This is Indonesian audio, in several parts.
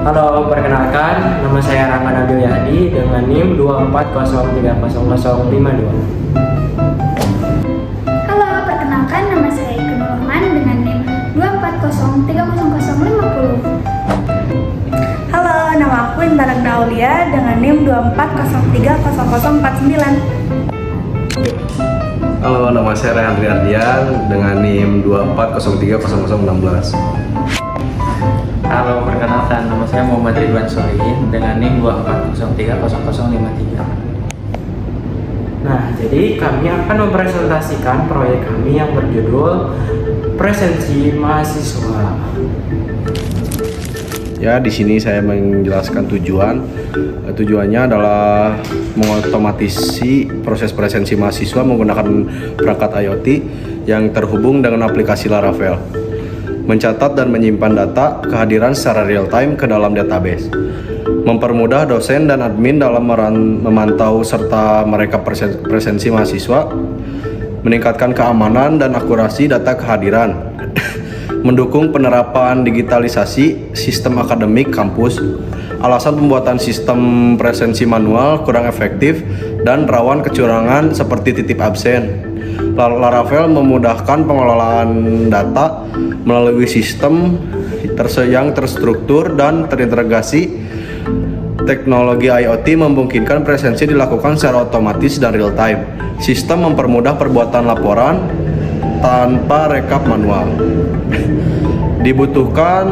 Halo, perkenalkan, nama saya Rama Nabil Yahdi dengan NIM 240300052. Halo, perkenalkan nama saya Ikun Rahman dengan NIM 2403050. Halo, nama aku Intan Agna Aulia dengan NIM 24030040 409. Halo, nama saya Rehan Riardian dengan NIM 240300016. Halo, perkenalkan nama saya Muhammad Ridwan Solihin dengan NIM 240300053. Nah, jadi kami akan mempresentasikan proyek kami yang berjudul Presensi Mahasiswa. Ya, di sini saya menjelaskan tujuannya adalah mengotomatisasi proses presensi mahasiswa menggunakan perangkat IoT yang terhubung dengan aplikasi Laravel, mencatat dan menyimpan data kehadiran secara real time ke dalam database, mempermudah dosen dan admin dalam memantau serta mereka presensi mahasiswa, meningkatkan keamanan dan akurasi data kehadiran, mendukung penerapan digitalisasi sistem akademik kampus. Alasan pembuatan sistem presensi manual kurang efektif dan rawan kecurangan seperti titip absen. Laravel memudahkan pengelolaan data melalui sistem yang terstruktur dan terintegrasi. Teknologi IoT memungkinkan presensi dilakukan secara otomatis dan real time. Sistem mempermudah perbuatan laporan tanpa rekap manual. Dibutuhkan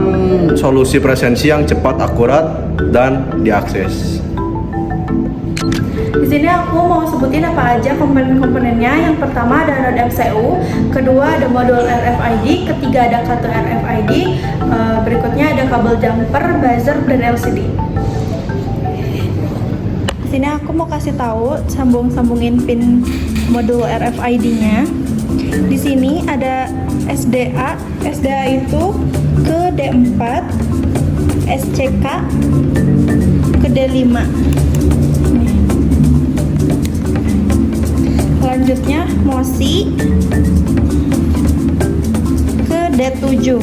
solusi presensi yang cepat, akurat, dan diakses. Di sini aku mau sebutin apa aja komponen-komponennya. Yang pertama ada node MCU, kedua ada modul RFID, ketiga ada kartu RFID, berikutnya ada kabel jumper, buzzer, dan LCD. Di sini aku mau kasih tahu sambungin pin modul RFID-nya. Di sini ada SDA itu ke D4, SCK ke D5. Selanjutnya MOSI ke D7.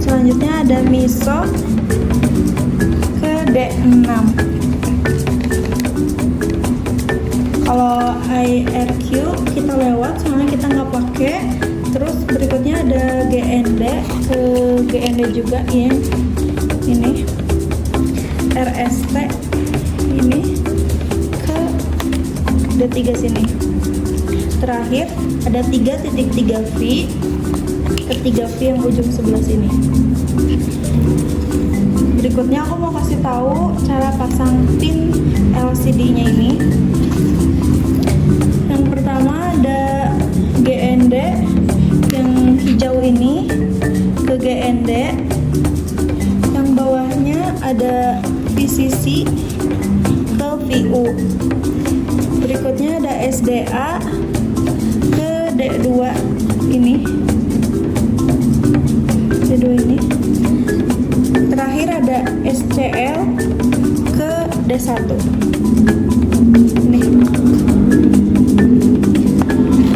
Selanjutnya ada MISO ke D6. Kalau IRQ kita lewat soalnya kita nggak pakai. Terus berikutnya ada GND ke GND juga ya. Ini RST ini ke D3 sini. Terakhir ada 3.3V ke 3V yang ujung sebelah sini. Berikutnya aku mau kasih tahu cara pasang pin LCD-nya ini. Yang pertama ada GND yang hijau ini ke GND. Yang bawahnya ada VCC ke VU. Berikutnya ada SDA ke D2 ini. D2 ini. Terakhir ada SCL ke D1. Ini.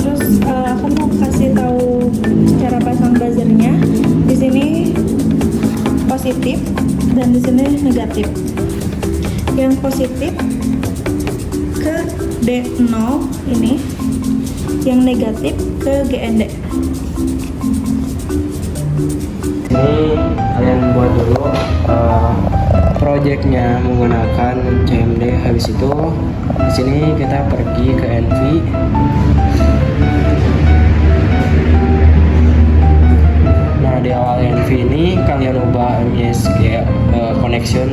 Terus aku mau kasih tahu cara pasang buzzernya. Di sini positif dan di sini negatif. Yang positif ke D0 ini, yang negatif ke GND. Ini kalian buat dulu projectnya menggunakan CMD. Habis itu di sini kita pergi ke NV. Nah, di awal NV ini kalian ubah MySQL connection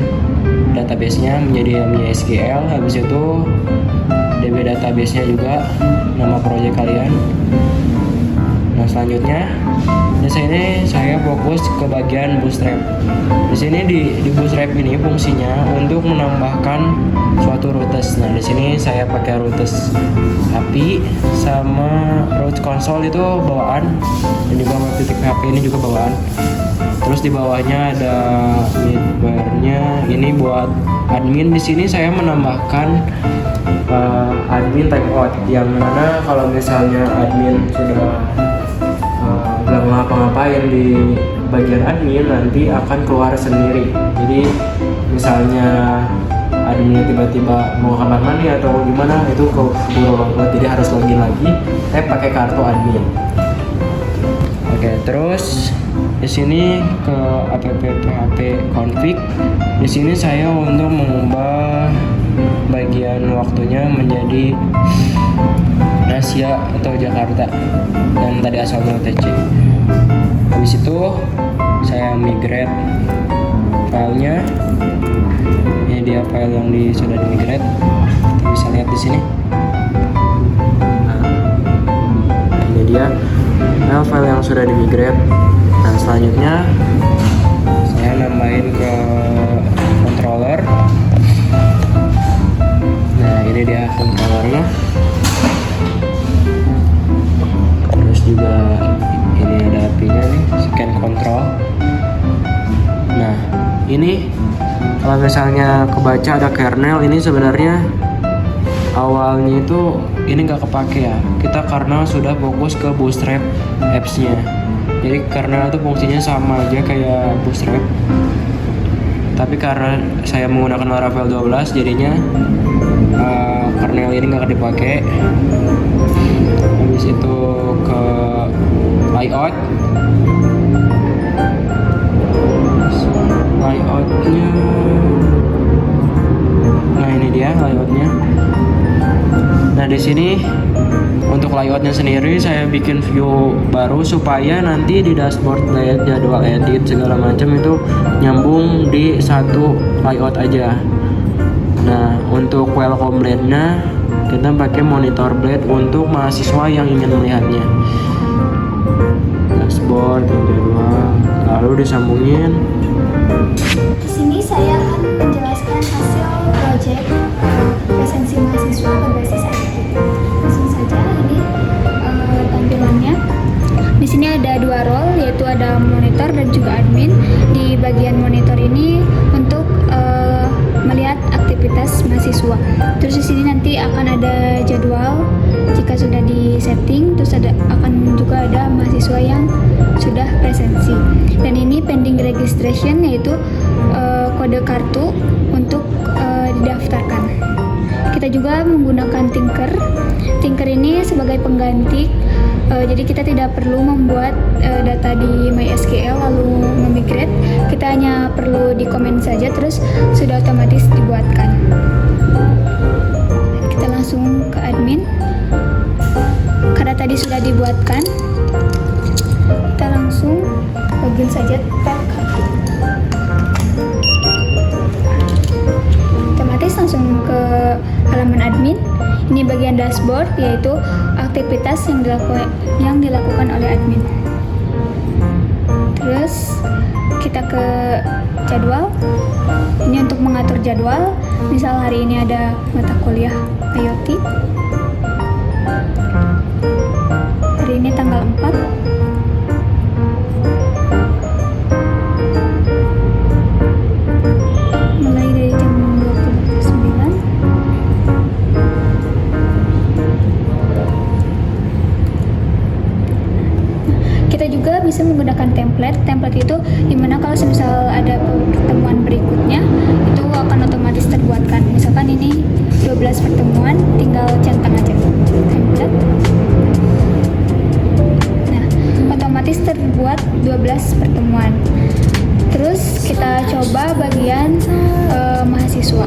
database-nya menjadi MySQL. Habis itu DB database-nya juga nama project kalian. Nah, selanjutnya di sini saya fokus ke bagian bootstrap. Di sini di bootstrap ini fungsinya untuk menambahkan suatu roots. Nah, di sini saya pakai roots API sama root console itu bawaan, dan juga titik PHP ini juga bawaan. Terus di bawahnya ada midbar-nya ini buat admin. Di sini saya menambahkan admin timeout, yang mana kalau misalnya admin sudah ngapa-ngapain di bagian admin nanti akan keluar sendiri. Jadi misalnya adminnya tiba-tiba mau kamar mandi atau gimana, itu keburu banget, jadi harus login lagi pakai kartu admin. Oke, terus di sini ke app php config. Di sini saya untuk mengubah bagian waktunya menjadi Asia atau Jakarta dan tadi asalnya UTC. Habis itu saya migrate filenya. Ini dia file yang sudah di migrate. Kita bisa lihat di sini. Ini dia file yang sudah di migrate. Nah, selanjutnya saya nambahin ke controller. Nah, ini dia controllernya. Terus juga ini ada API-nya nih, scan control. Nah, ini kalau misalnya kebaca ada kernel, ini sebenarnya awalnya itu ini nggak kepake ya, kita karena sudah fokus ke Bootstrap apps-nya. Jadi kernel itu fungsinya sama aja kayak Bootstrap, tapi karena saya menggunakan Laravel 12 jadinya kernel ini nggak dipakai. Habis itu ke layoutnya. Nah, ini dia layoutnya. Nah, di sini untuk layoutnya sendiri saya bikin view baru supaya nanti di dashboard layout, jadwal edit segala macam itu nyambung di satu layout aja. Nah, untuk welcome blade-nya kita pakai monitor blade untuk mahasiswa yang ingin melihatnya. Dashboard, jadwal, lalu disambungin. Di sini saya akan menjelaskan hasil proyek presensi mahasiswa berbasis IT. Langsung saja, ini tampilannya. Di sini ada dua role, yaitu ada monitor dan juga admin. Di bagian monitor ini untuk melihat aktivitas mahasiswa. Terus di sini nanti akan ada jadwal jika sudah di setting. Terus akan juga ada mahasiswa yang sudah presensi. Dan ini pending registration, yaitu kode kartu untuk didaftarkan. Kita juga menggunakan Tinker. Tinker ini sebagai pengganti. Jadi kita tidak perlu membuat data di MySQL lalu memigrate. Kita hanya perlu di comment saja, terus sudah otomatis dibuatkan. Kita langsung ke admin. Karena tadi sudah dibuatkan, kita langsung login saja tab kartu. Otomatis langsung ke halaman admin. Ini bagian dashboard, yaitu aktivitas yang dilakukan oleh admin. Terus kita ke jadwal. Ini untuk mengatur jadwal. Misal hari ini ada mata kuliah IoT. Hari ini tanggal 4. Mulai dari jam 29. Kita juga bisa menggunakan template. Template itu dimana kalau misal ada pertemuan berikutnya itu akan otomatis terbuatkan. Misalkan ini 12 pertemuan, tinggal centang aja template. Nah, otomatis terbuat 12 pertemuan. Terus kita coba bagian mahasiswa.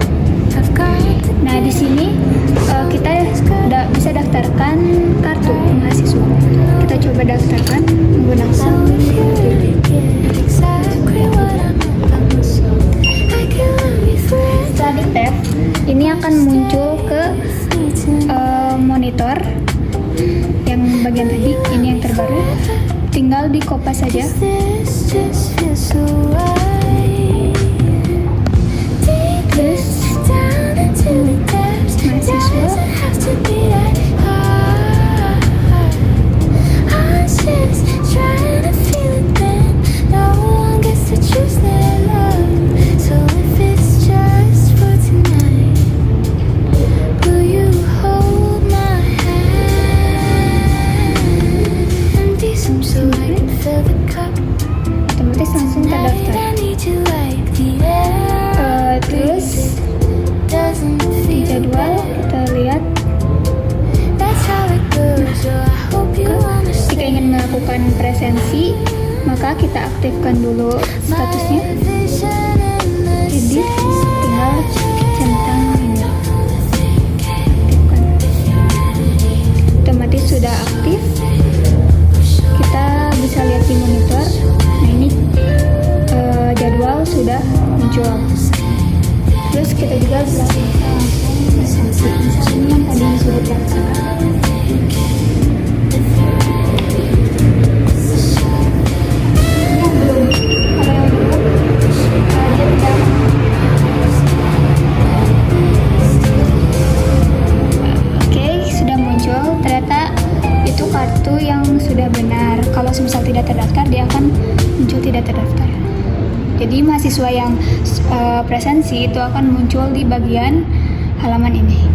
Nah, di sini kita bisa daftarkan kartu mahasiswa. Kita coba daftarkan menggunakan setelah di tab, ini akan muncul ke monitor yang bagian tadi. Ini yang terbaru, tinggal di copy saja. Terus mahasiswa. So I can feel Terus di jadwal kita lihat jika ingin melakukan presensi maka kita aktifkan dulu statusnya. Jadi tinggal centang ini, aktifkan. Otomatis sudah aktif. Kita bisa lihat di monitor. Nah ini jadwal sudah muncul. Terus kita juga bisa langsung presensi. Misalnya yang tadi sudah dilaksanakan. Kartu yang sudah benar. Kalau semisal tidak terdaftar, dia akan muncul tidak terdaftar. Jadi mahasiswa yang presensi itu akan muncul di bagian halaman ini.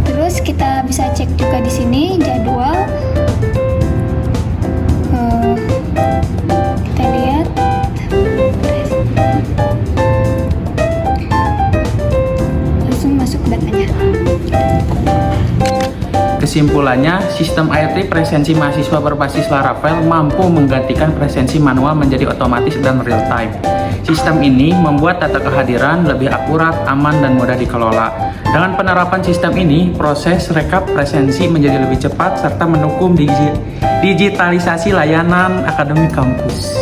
Terus kita bisa cek juga di sini jadwal. Kita lihat. Langsung masuk datanya. Kesimpulannya, sistem IoT presensi mahasiswa berbasis Laravel mampu menggantikan presensi manual menjadi otomatis dan real time. Sistem ini membuat data kehadiran lebih akurat, aman, dan mudah dikelola. Dengan penerapan sistem ini, proses rekap presensi menjadi lebih cepat serta mendukung digitalisasi layanan akademik kampus.